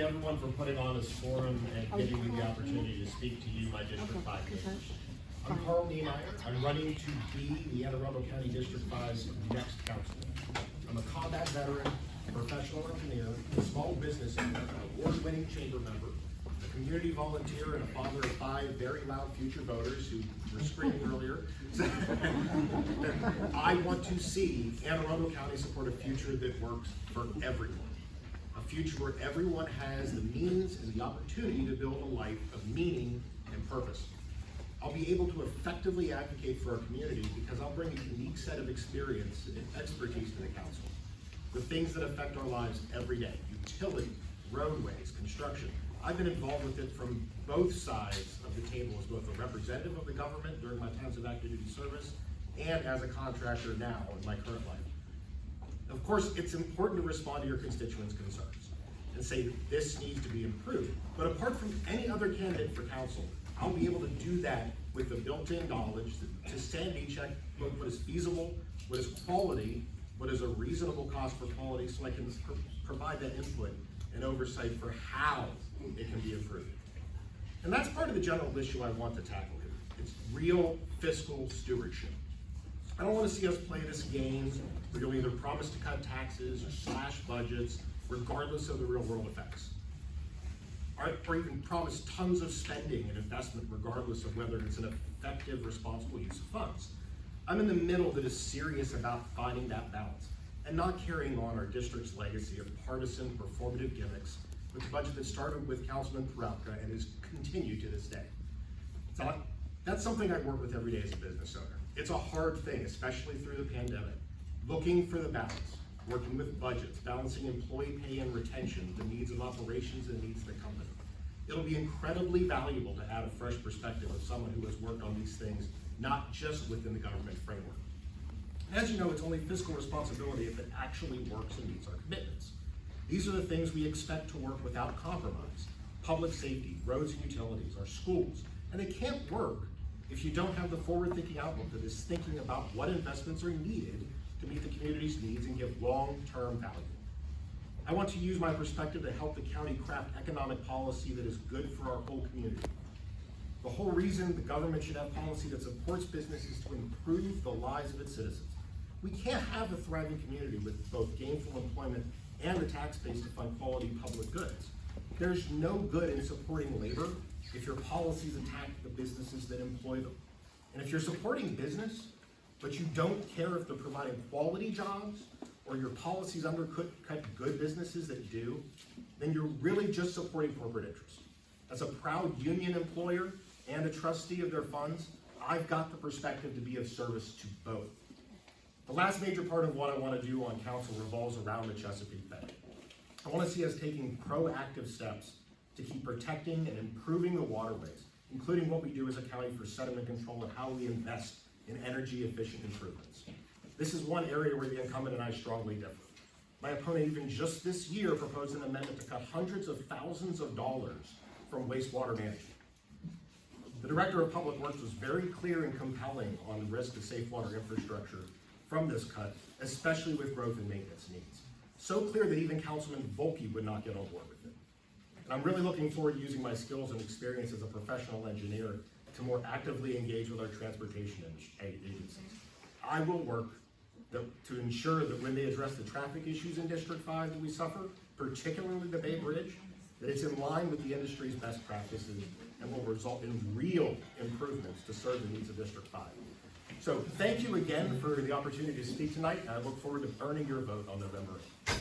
everyone for putting on this forum and giving me the opportunity to speak to you, my District 5 neighbors. I'm Carl Neimeyer. I'm running to be the Anne Arundel County District 5's next councilman. I'm a combat veteran, a professional engineer, a small business owner, an award-winning chamber member, a community volunteer, and a father of 5 very loud future voters who were screaming earlier. I want to see Anne Arundel County support a future that works for everyone. A future where everyone has the means and the opportunity to build a life of meaning and purpose. I'll be able to effectively advocate for our community because I'll bring a unique set of experience and expertise to the council. The things that affect our lives every day: utilities, roadways, construction. I've been involved with it from both sides of the table as both a representative of the government during my times of active duty service and as a contractor now in my current life. Of course, it's important to respond to your constituents' concerns and say that this needs to be improved. But apart from any other candidate for council, I'll be able to do that with the built-in knowledge to sanity check both what is feasible, what is quality, what is a reasonable cost for quality, so I can provide that input and oversight for how it can be improved. And that's part of the general issue I want to tackle here. It's real fiscal stewardship. I don't want to see us play this game where you'll either promise to cut taxes or slash budgets, regardless of the real world effects. Or even promise tons of spending and investment, regardless of whether it's an effective, responsible use of funds. I'm in the middle that is serious about finding that balance and not carrying on our district's legacy of partisan performative gimmicks with a budget that started with Councilman Peralta and is continued to this day. So that's something I work with every day as a business owner. It's a hard thing, especially through the pandemic. Looking for the balance, working with budgets, balancing employee pay and retention, the needs of operations and the needs of the company. It'll be incredibly valuable to add a fresh perspective of someone who has worked on these things, not just within the government framework. As you know, it's only fiscal responsibility if it actually works and meets our commitments. These are the things we expect to work without compromise: public safety, roads and utilities, our schools. And they can't work if you don't have the forward-thinking outlook that is thinking about what investments are needed to meet the community's needs and give long-term value. I want to use my perspective to help the county craft economic policy that is good for our whole community. The whole reason the government should have policy that supports business is to improve the lives of its citizens. We can't have a thriving community with both gainful employment and the tax base to fund quality public goods. There's no good in supporting labor if your policies attack the businesses that employ them. And if you're supporting business, but you don't care if they're providing quality jobs or your policies undercut good businesses that do, then you're really just supporting corporate interests. As a proud union employer and a trustee of their funds, I've got the perspective to be of service to both. The last major part of what I want to do on council revolves around the Chesapeake Bay. I want to see us taking proactive steps to keep protecting and improving the waterways, including what we do as a county for sediment control and how we invest in energy efficient improvements. This is one area where the incumbent and I strongly differ. My opponent even just this year proposed an amendment to cut hundreds of thousands of dollars from wastewater management. The Director of Public Works was very clear and compelling on the risk of safe water infrastructure from this cut, especially with growth and maintenance needs. So clear that even Councilman Volke would not get on board with it. And I'm really looking forward to using my skills and experience as a professional engineer to more actively engage with our transportation agencies. I will work to ensure that when they address the traffic issues in District 5 that we suffer, particularly the Bay Bridge, that it's in line with the industry's best practices and will result in real improvements to serve the needs of District 5. So thank you again for the opportunity to speak tonight, and I look forward to earning your vote on November 8th.